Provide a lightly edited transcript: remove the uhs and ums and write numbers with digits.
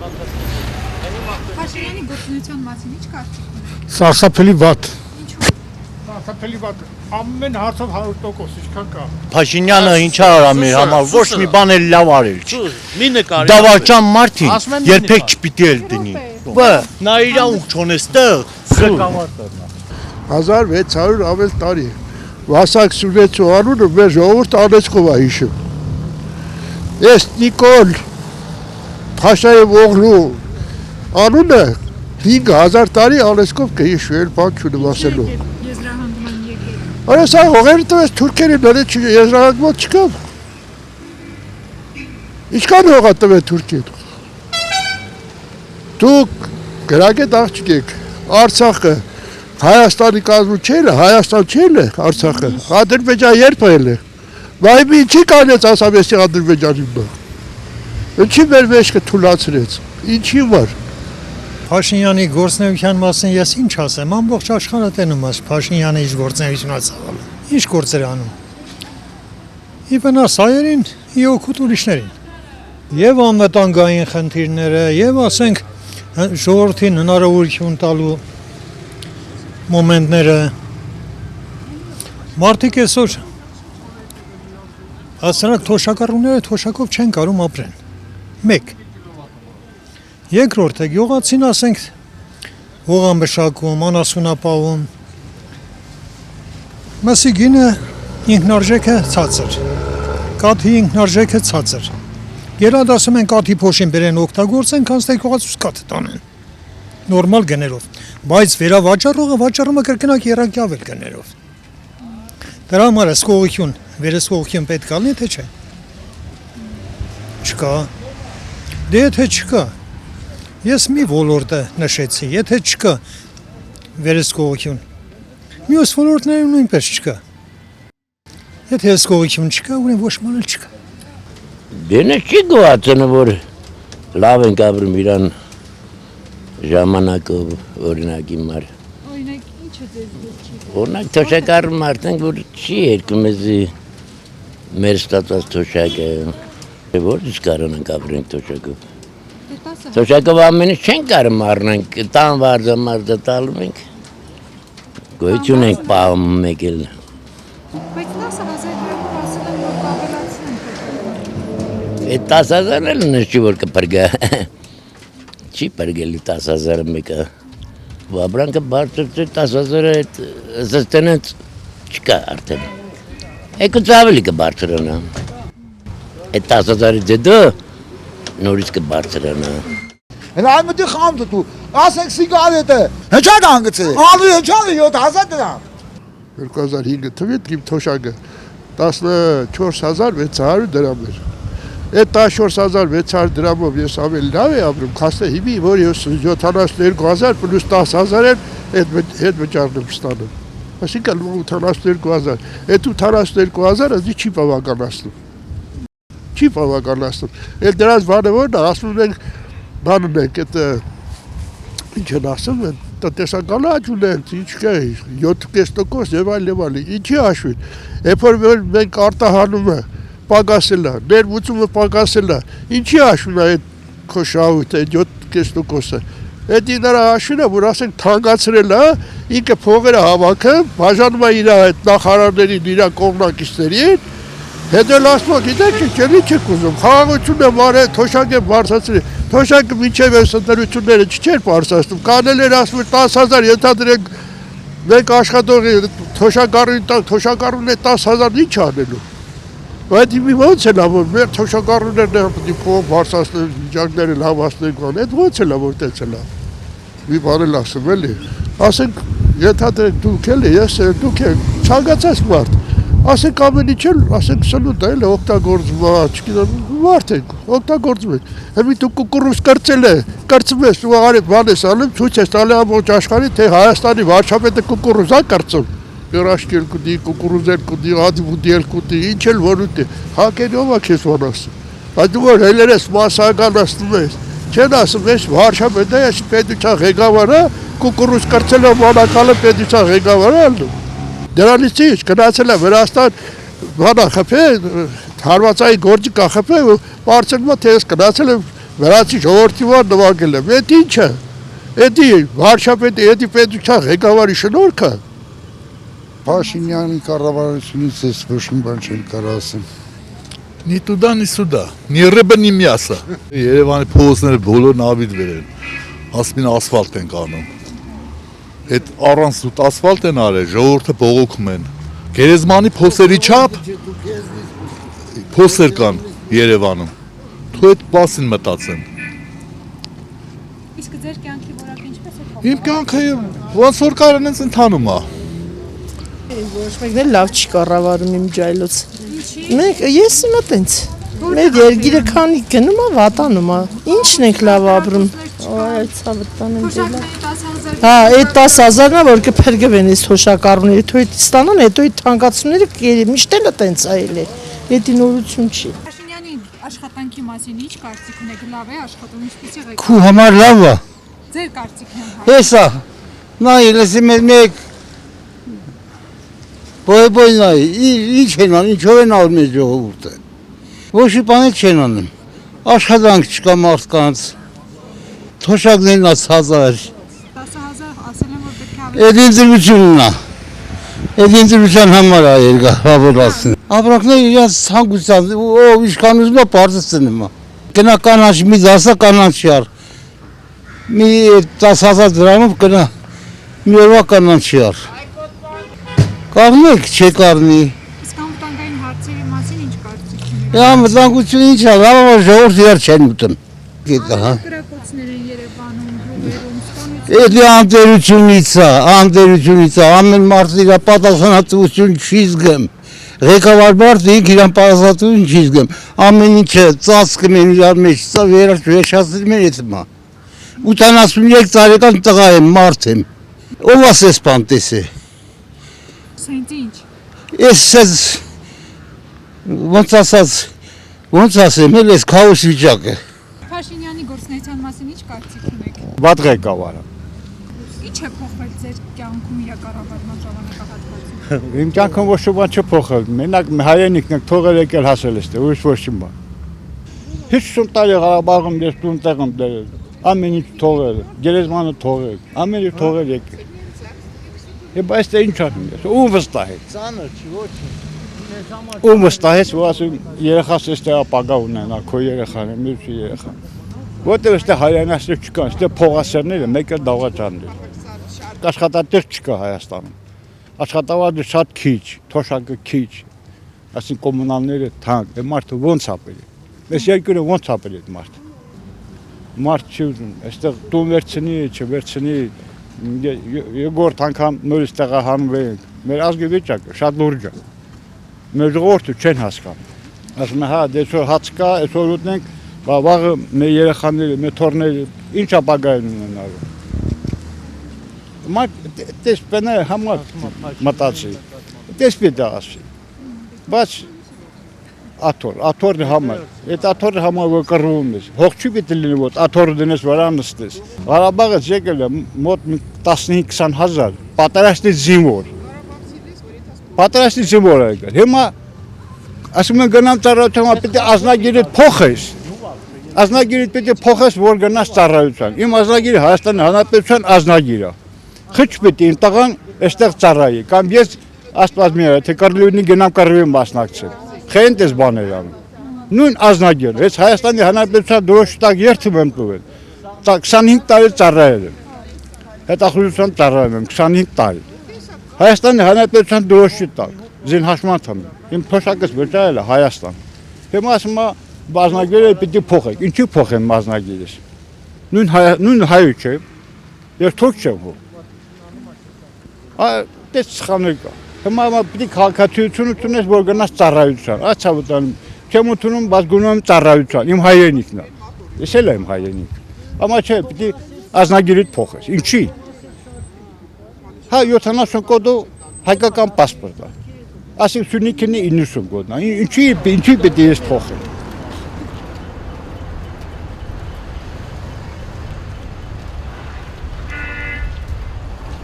Փաշինյանի գործունեության մասին ինչ կարծիք ունեք։ Սարսափելի վատ։ Ինչու՞։ Սարսափելի վատ։ Ամեն հարցով 100% ինչքան կա։ Փաշինյանը ինչա արա մեր համար, ոչ մի բան էլ լավ արել չի։ Մի նկարի։ Դավաճան մարդին երբեք չպիտի էլ դնի։ Բա, նա իր ուղ չոնեստեղ, ղեկավարը։ 1600 ավել տարի։ Վասակ Սուրեցու անունը մեր ժողովուրդը անեցքով է հիշում։ Ես Նիկոլ Փաշաև օղլու անունը 5000 տարի անեցքով կհիշվել բան չունեմ ասելու։ Եզրահանգման եկել։ Արա սա հողերը տվեց թուրքերին նորից եզրահանգման չկա։ Ինչքան հողա տվեց թուրքին։ Դուք գրագետ աղջիկ եք, Արցախը Հայաստանի կազմում չէր, Հայաստան չէր Արցախը, Ադրբեջան երբ ել է։ Բայց ինչի կանեց ասաբեսի Ադրբեջանին նա։ Ինչի մեր մեջքը թուլացրեց, ինչի վար։ Փաշինյանի գործնեության մասին ես ինչ ասեմ, ամբողջ աշխարհը տենում է Փաշինյանը իր գործնեությունը ցավալը։ Ինչ գործեր անում։ Ի վնաս հայերին, ի օգուտ ուրիշներին։ Եվ անվտանգային խնդիրները, եւ ասենք ժողովրդին հնարավորություն տալու մոմենտները մարդիկ այսօր ասրանք թոշակառուները թոշակով չեն կարող ապրեն։ Մեկ երկրորդը գյուղացին ասենք հողամշակում, անասունապահում մսի գինը ինքնարժեքը ցածր, կաթի ինքնարժեքը ցածր։ Երադ ասում են կաթի փոշին բերեն օգտագործեն, կանց թե գյուղացուց կաթ տանեն։ Նորմալ գներով, բայց վերավաճառողը վաճառում է կրկնակ երակյավել գներով։ Դրա համար հսկողություն, վերահսկողություն պետք է լինի, թե չէ։ Չկա։ Դե եթե չկա, ես մի ոլորտը նշեցի, եթե չկա վերահսկողություն, մյուս ոլորտներում նույնպես չկա։ Եթե հսկողություն չկա, ուրեմն ոչ մի բան չկա։ Դենը չի գոհացնը, որ լավ ենք ապրում իրան ժամանակով օրինակ իմար։ Օրինակ ինչը ձեզ դուք չի։ Օրինակ թոշակառու մարդենք, որ չի երկում էզի մեր ստացած թոշակը, որ ինչ կարողանանք ապրենք թոշակով։ Թոշակով ամեն ինչ չենք կարող առնենք, տան վարձամարտը տալու ենք։ Գոյություն ենք պահում մեկ էլ։ Բայց 10,000 դրամով ասել են, որ կավելացնեն։ Այդ 10,000 էլ նշի որ կպրգա։ Չի պրգելի 10,000 մեկը։ Վաբրանքը բարձր 10,000-ը զստենեց չկա արդեն։ Եկուց ավելի կբարձրանա։ Այդ 10,000-ի ձեդը նորից կբարձրանա։ Հələ այմդի խամդը դու, ասենք սիգարետը, հեչան անգծի, ալու հեչանը 7,000 դրամ։ 2005 թվականին իմ թոշակը 14600 դրամ էր։ Այդ 14600 դրամով ես ավելի լավ եմ ապրում, քան հիմի, որ ես 72000 պլյուս 10000 են այդ վճարն եմ ստանում։ Այսինքն 82000։ Այդ 82000-ը չի բավականացնում։ Չի բավականացնում։ Էլ դրանց բանը որն է, ասում ենք բանն ենք, այդ ինչ են ասում են, տնտեսական աճ ունենք, ինչ կա, 7% եւ այլ, ինչի հաշվին։ Երբ որ մենք արտահանումը պակասել է, ներմուծումը պակասել է, ինչի հաշվին է այդ քո շահույթը 7%-ը։ Այդ նրա հաշվին է, որ ասենք թանկացրել է, ինքը փողերը հավաքում, բաժանում է իր այդ նախարարներին, իր կողմնակիցներին, հետո ասում է, գիտեք, չելի չեք ուզում, խաղաղությունը մարե, թոշակ է բարձրացրել, թոշակը մինչև այս ընտրությունները չէր բարձրացնում, կանել էր ասում 10,000 ենթադրենք մեկ աշխատողի թոշակառուն է 10,000 ինչ անելու։ Բայց մի ոնց է լավ, որ մեր թոշակառուներն են պետք է փող բարձրացնել, վիճակները լավացնել կան, այդ ոնց է լավ, որ տենց է լավ։ Մի բան էլ ասում էլի, ասենք ենթադրենք դուք էլի, ես դուք եք ցանկացած մարդ, ասենք ամեն ինչ էլ, ասենք սնունդ է, օգտագործվում է, չգիտեմ, մարդ եք, օգտագործում եք։ Հիմի դու կուկուռուզ կրծել է, կրծում ես, դու արի բան ես անում, ցույց ես տալի ամբողջ աշխարհին, թե Հայաստանի վարչապետը կուկուռուզ է կրծում։ Երաշկել կուտի, կուկուռուզել կուտի, ադիվուդիել կուտի, ինչ էլ որ ուտի, հակերով է քեզ որ ասում։ Բայց դու որ հելեր ես մասսականացնում ես, չեն ասում ես վարչապետը, ես պետության ղեկավարը, կուկուռուզ կրծել է մանակալը պետության ղեկավարը ալնում։ Դրանից ինչ գնացել է Վրաստան, բանա խփե, հարվածայի գործի կախփե, բարձրացնում թե ես գնացել եմ Վրացի ժողովրդի վար նվագել եմ, այդ ինչը, էդի վարչապետի, էդի պետության ղեկավարի շնորհքը։ Փաշինյանի կառավարությունից ես ոչ մի բան չեմ կարող ասեմ։ Ни туда, ни сюда. Ни рыба, ни мясо. Երևանի փողոցները բոլորն ավիտ վերեն։ Ասում են ասֆալտ են կանում։ Այդ առանց զուտ ասֆալտ են արել, ժողովուրդը բողոքում են։ Գերեզմանի փոսերի չափ փոսեր կան Երևանում։ Դու այդ բասին մտածեն։ Իսկ ձեր կյանքի որակը ինչպես է փոխվել։ Իմ կյանքը ոնց որ կարան ինձ ընթանում է։ Ոչ մեկն էլ լավ չի կառավարում իմ ջայլոց։ Մենք ես իմը տենց։ Մեր երգիրը քանի գնում է, վատանում է։ Ինչն ենք լավ ապրում։ Այդ ցավը տանեմ դելա։ Հա, այդ 10000-ն է որ կփրկվեն այս թոշակառուները, հետո այդ ստանան, հետո այդ թանկացումները միշտ էլ է տենց այլ է։ Դա նորություն չի։ Փաշինյանի աշխատանքի մասին ինչ կարծիք ունեք, լավ է աշխատում, ինչպես է ղեկավարում։ Քու համար լավ է։ Ձեր կարծիքն է։ Հեսա։ Նայ, լսի մեկ Բոյնա, ինչ են անում, ինչով են անում մեր ժողովուրդը։ Ոչ մի բան չեն անում։ Աշխատանք չկա մարդկանց։ Թոշակներն է 1000։ 10000 ասել եմ որ պետք է ավելի։ Այդ ինձնությունն է։ Այդ ինձնության համար է երգավորացին։ Ապրանքները իրաց ցանկության, ով ինչքան ուզում է բարձրացնում է։ Գնա կանաչ մի դասա կանաչյար։ Մի 10000 դրամով գնա մի օրվա կանաչյար։ Կառնեք, չէ կառնի։ Իսկ անվտանգային հարցերի մասին ինչ կարծիք ունեք։ Անվտանգությունը ինչ է, լավ է ժողովուրդը իրար չեն ուտում։ Գիտա, հա։ Գրակոծներ են Երևանում, գյուղերում, ստանություն։ Էդի անդերությունից է, ամեն մարդ իր պատասխանատվություն չի զգում։ Ղեկավար մարդը իր պատասխանատվություն չի զգում։ Ամեն ինչը ծածկում են իրար մեջ, սա վերջացնում են այդմա։ 83 տարեկան տղա եմ, մարդ եմ։ Ով ասես բան տեսե։ Սենց ինչ։ Ես ոնց ասեմ, ես քաոս վիճակ է։ Փաշինյանի գործնեության մասին ինչ կարծիք ունեք։ Վատ ղեկավարը։ Ինչ է փոխվել ձեր կյանքում իր կառավարման ժամանակահատվածում։ Իմ կյանքում ոչ մի բան չփոխել։ Մենակ հայրենիքն եք թողել եկել հասել էստեղ, ուրիշ ոչ մի բան։ 50 տարի Ղարաբաղում ես տուն տեղում դերել։ Ամեն ինչ թողել, գերեզմանը թողել, ամեն ինչ թողել եկել։ Եվ այս թե ինչ անում ես, ու վստահեց։ Ծանր չի, ոչ։ Ու վստահեց, որ ասում երեխաս էստեղ ապագա ունենա, քո երեխան է, մյուսի երեխան։ Որտեղ էստեղ հայրենասեր չկան, էստեղ փողասերները մեկ էլ դավաճաններ։ Աշխատատեղ չկա Հայաստանում։ Աշխատավարձը շատ քիչ, թոշակը քիչ։ Այսինքն կոմունալները թանկ, է մարդը ոնց ապրի։ Այս երկրը ոնց ապրի այդ մարդը։ Մարդ չի ուզում, այստեղ տուն վերցնի, չվերցնի, երկրորդ անգամ նորից տեղահանվում ենք։ Մեր ազգի վիճակը շատ լուրջ է։ Մեր ժողովուրդը չեն հասկանում։ Ասում են, հա, դեսօր հաց կա, այսօր ուտնենք, վաղը մեր երեխաները, մեր թոռները ինչ ապագա են ունենալու։ Մարդ տեսպենը համար մտածի, տեսպետը ասի, բայց աթորը համար, այդ աթորը համար որ կռվում ես, հող չի պիտի լինի, որ աթորը դնես վրա նստես։ Ղարաբաղից եկել է մոտ 15-20 հազար, պատերազմի զինվոր։ Պատերազմի զինվոր է եկել։ Հիմա ասում են գնամ ծառայության, պիտի ազնագիրիդ փոխես։ Ազնագիրիդ պիտի փոխես, որ գնաս ծառայության։ Իմ ազնագիրը Հայաստանի Հանրապետության ազնագիր է։ Խիչ պիտի իմ տղան այստեղ ծառայի, կամ ես աստված մի թե կռլունի գնամ կռվի մասնակցեմ։ Խեն դες բաներ անում։ Նույն ազնագիր, ես Հայաստանի Հանրապետության դրոշտակ երթում եմ տվել։ 25 տարի ծառայել եմ։ Հետախուզությամբ ծառայում եմ 25 տարի։ Հայաստանի Հանրապետության դրոշտակ, զինհաշմանդամ եմ։ Իմ փոշակս վճարել է Հայաստան։ Հիմա ասում է ազնագիրը պիտի փոխեք։ Ինչի փոխեմ ազնագիրս։ Նույն հայու չէ։ Ես թուրք չեմ հո։ Դες սխալներ կա։ Հիմա պիտի քաղաքացիություն ունես, որ գնաս ծառայության, ացավտանում, չեմ ուտնում, բայց գնում եմ ծառայության, իմ հայրենիքն է։ Ես էլ եմ հայրենիք։ Amma չէ, պիտի ազնագիրիդ փոխես։ Ինչի։ Հա 70 կոդը հայկական պասպորտ է։ Ասիկ Սյունիքինի 90 կոդն է։ Ինչի պիտի ես փոխեմ։